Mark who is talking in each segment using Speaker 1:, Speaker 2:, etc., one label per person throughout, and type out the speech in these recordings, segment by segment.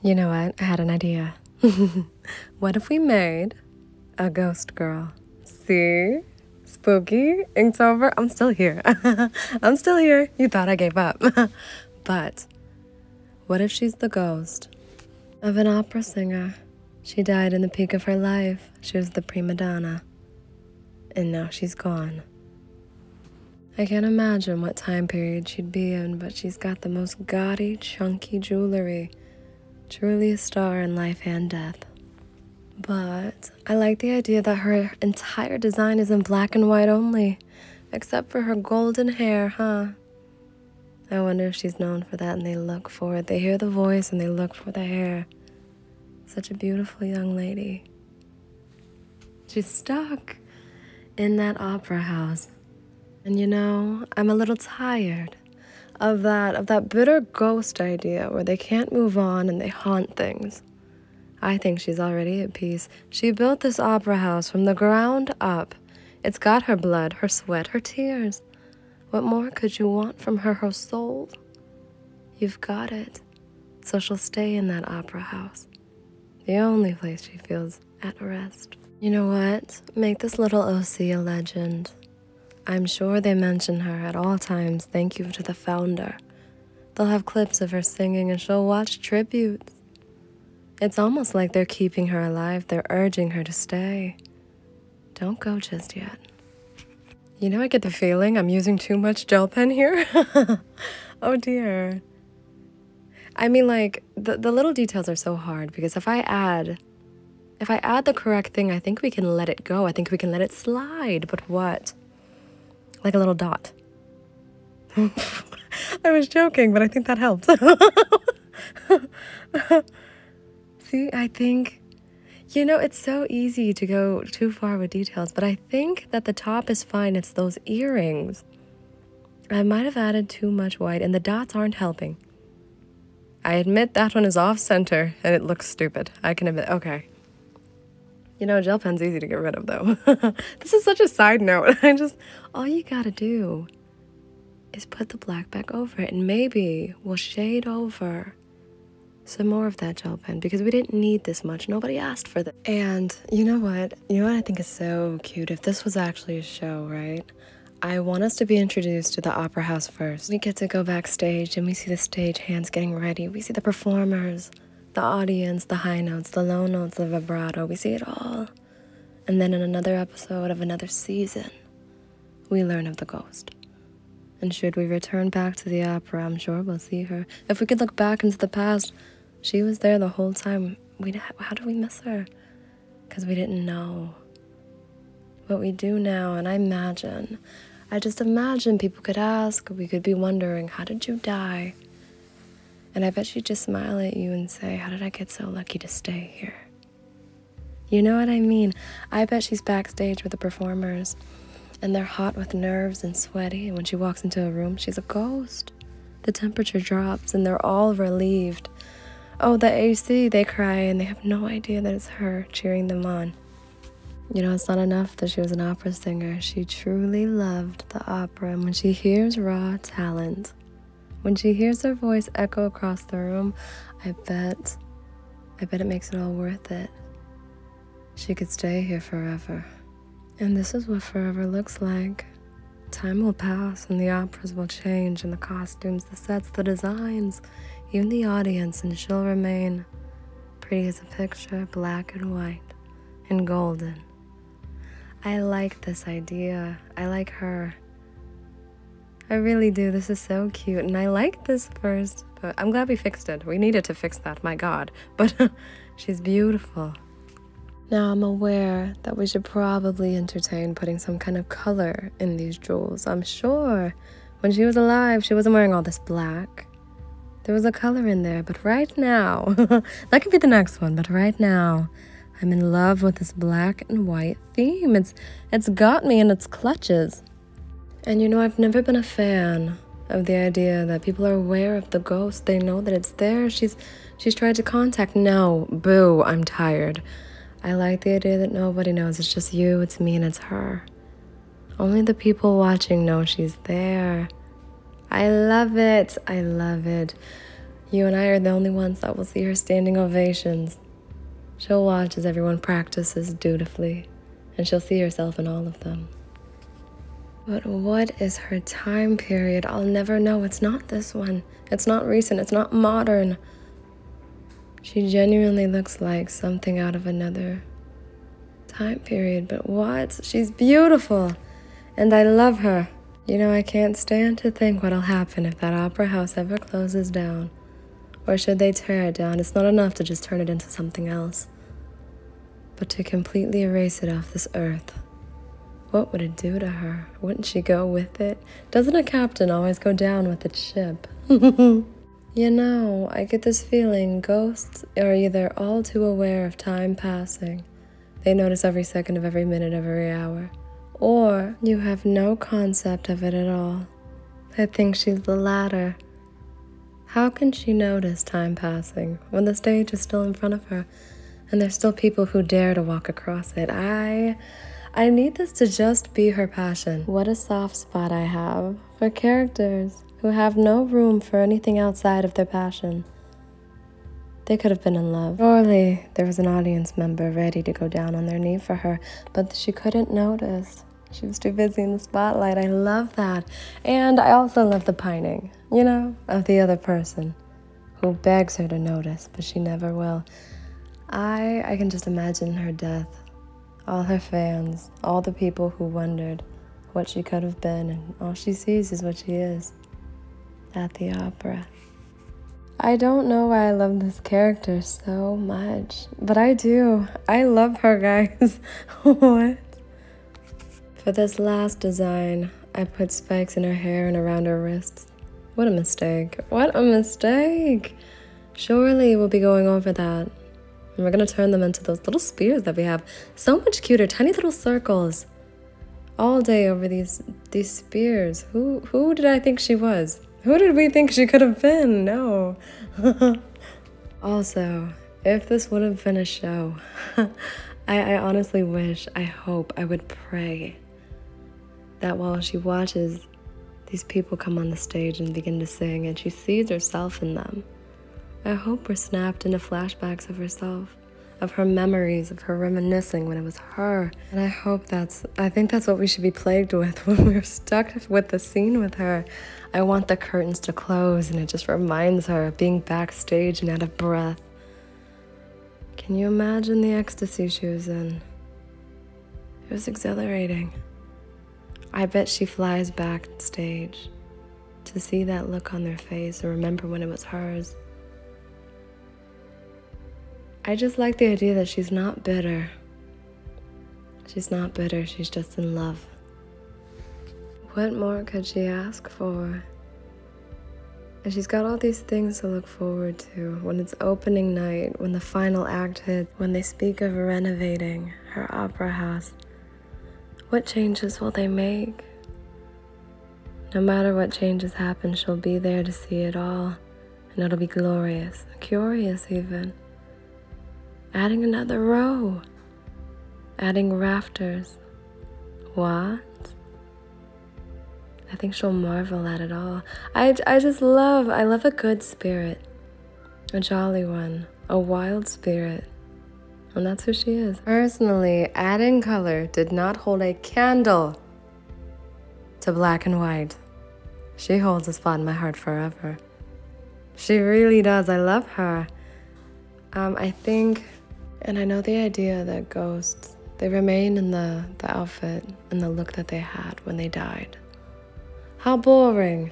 Speaker 1: You know what? I had an idea. What if we made a ghost girl? See? Spooky? Inktober? I'm still here. I'm still here. You thought I gave up. But what if she's the ghost of an opera singer? She died in the peak of her life. She was the prima donna. And now she's gone. I can't imagine what time period she'd be in, but she's got the most gaudy, chunky jewelry. Truly a star in life and death. But I like the idea that her entire design is in black and white only, except for her golden hair, huh? I wonder if she's known for that and they look for it. They hear the voice and they look for the hair. Such a beautiful young lady. She's stuck in that opera house. And you know, I'm a little tired of that bitter ghost idea where they can't move on and they haunt things. I think she's already at peace. She built this opera house from the ground up. It's got her blood, her sweat, her tears. What more could you want from her, her soul? You've got it. So she'll stay in that opera house. The only place she feels at rest. You know what? Make this little OC a legend. I'm sure they mention her at all times. Thank you to the founder. They'll have clips of her singing and she'll watch tributes. It's almost like they're keeping her alive. They're urging her to stay. Don't go just yet. You know, I get the feeling I'm using too much gel pen here. Oh dear. I mean, like, the little details are so hard because if I add the correct thing, I think we can let it go. I think we can let it slide. But what? Like a little dot. I was joking, but I think that helped. See, I think, you know, it's so easy to go too far with details, but I think that the top is fine. It's those earrings. I might have added too much white, and the dots aren't helping. I admit that one is off-center, and it looks stupid. I can admit, okay. You know, gel pen's easy to get rid of, though. This is such a side note. All you gotta do is put the black back over it, and maybe we'll shade over some more of that gel pen, because we didn't need this much. Nobody asked for this. And you know what? You know what I think is so cute? If this was actually a show, right? I want us to be introduced to the opera house first. We get to go backstage, and we see the stage hands getting ready. We see the performers, the audience, the high notes, the low notes, the vibrato. We see it all. And then in another episode of another season, we learn of the ghost. And should we return back to the opera, I'm sure we'll see her. If we could look back into the past, she was there the whole time. How did we miss her? Because we didn't know. But we do now, and I just imagine people could ask, we could be wondering, how did you die? And I bet she'd just smile at you and say, how did I get so lucky to stay here? You know what I mean? I bet she's backstage with the performers, and they're hot with nerves and sweaty, and when she walks into a room, she's a ghost. The temperature drops, and they're all relieved. Oh, the AC, they cry, and they have no idea that it's her cheering them on. You know, it's not enough that she was an opera singer. She truly loved the opera, and when she hears raw talent, when she hears her voice echo across the room, I bet it makes it all worth it. She could stay here forever. And this is what forever looks like. Time will pass, and the operas will change, and the costumes, the sets, the designs, even the audience, and she'll remain pretty as a picture, black and white and golden. I like this idea. I like her. I really do. This is so cute, and I like this first, but I'm glad we fixed it. We needed to fix that, my God. But she's beautiful. Now I'm aware that we should probably entertain putting some kind of color in these jewels. I'm sure when she was alive, she wasn't wearing all this black. There was a color in there, but right now, that could be the next one, but right now, I'm in love with this black and white theme. It's got me in its clutches. And you know, I've never been a fan of the idea that people are aware of the ghost. They know that it's there. She's tried to contact. No, boo, I'm tired. I like the idea that nobody knows. It's just you, it's me, and it's her. Only the people watching know she's there. I love it. I love it. You and I are the only ones that will see her standing ovations. She'll watch as everyone practices dutifully, and she'll see herself in all of them. But what is her time period? I'll never know. It's not this one. It's not recent. It's not modern. She genuinely looks like something out of another time period. But what? She's beautiful. And I love her. You know, I can't stand to think what'll happen if that opera house ever closes down. Or should they tear it down? It's not enough to just turn it into something else, but to completely erase it off this earth. What would it do to her? Wouldn't she go with it? Doesn't a captain always go down with its ship? You know, I get this feeling ghosts are either all too aware of time passing. They notice every second of every minute of every hour. Or you have no concept of it at all. I think she's the latter. How can she notice time passing when the stage is still in front of her and there's still people who dare to walk across it? I need this to just be her passion. What a soft spot I have for characters who have no room for anything outside of their passion. They could have been in love. Surely there was an audience member ready to go down on their knee for her, but she couldn't notice. She was too busy in the spotlight. I love that. And I also love the pining, you know, of the other person who begs her to notice, but she never will. I can just imagine her death. All her fans, all the people who wondered what she could have been, and all she sees is what she is at the opera. I don't know why I love this character so much, but I do. I love her, guys. What? For this last design, I put spikes in her hair and around her wrists. What a mistake. What a mistake. Surely we'll be going over that. And we're going to turn them into those little spears that we have. So much cuter, tiny little circles. All day over these spears. Who did I think she was? Who did we think she could have been? No. Also, if this would have been a show, I honestly wish, I hope, I would pray that while she watches these people come on the stage and begin to sing and she sees herself in them, I hope we're snapped into flashbacks of herself, of her memories, of her reminiscing when it was her. And I think that's what we should be plagued with when we're stuck with the scene with her. I want the curtains to close and it just reminds her of being backstage and out of breath. Can you imagine the ecstasy she was in? It was exhilarating. I bet she flies backstage to see that look on their face and remember when it was hers. I just like the idea that she's not bitter. She's not bitter, she's just in love. What more could she ask for? And she's got all these things to look forward to when it's opening night, when the final act hits, when they speak of renovating her opera house. What changes will they make? No matter what changes happen, she'll be there to see it all, and it'll be glorious, curious even. Adding another row, adding rafters. What? I think she'll marvel at it all. I love a good spirit, a jolly one, a wild spirit. And that's who she is. Personally, adding color did not hold a candle to black and white. She holds a spot in my heart forever. She really does. I love her. I think, and I know the idea that ghosts, they remain in the outfit and the look that they had when they died. How boring.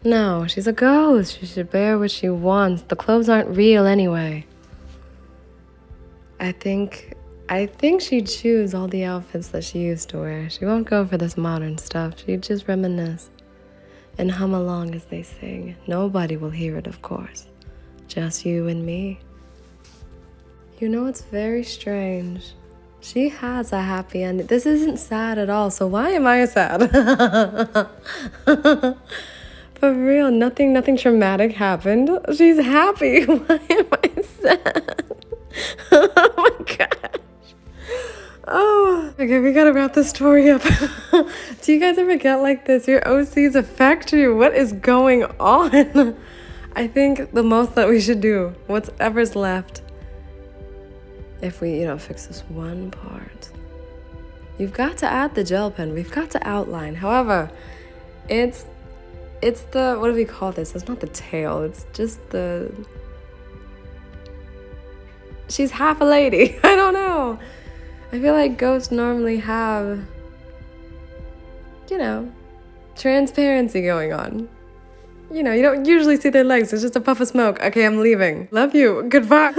Speaker 1: No, she's a ghost. She should wear what she wants. The clothes aren't real anyway. I think she'd choose all the outfits that she used to wear. She won't go for this modern stuff. She'd just reminisce and hum along as they sing. Nobody will hear it, of course. Just you and me. You know, it's very strange. She has a happy ending. This isn't sad at all, so why am I sad? For real, nothing traumatic happened. She's happy. Why am I sad? Oh my gosh. Oh, okay, we gotta wrap this story up. Do you guys ever get like this? Your OCs affect you. What is going on? I think the most that we should do, whatever's left, if we, fix this one part, you've got to add the gel pen. We've got to outline. However, it's the, what do we call this? It's not the tail. It's just the... She's half a lady. I don't know. I feel like ghosts normally have, transparency going on. You don't usually see their legs. It's just a puff of smoke. Okay, I'm leaving. Love you. Goodbye.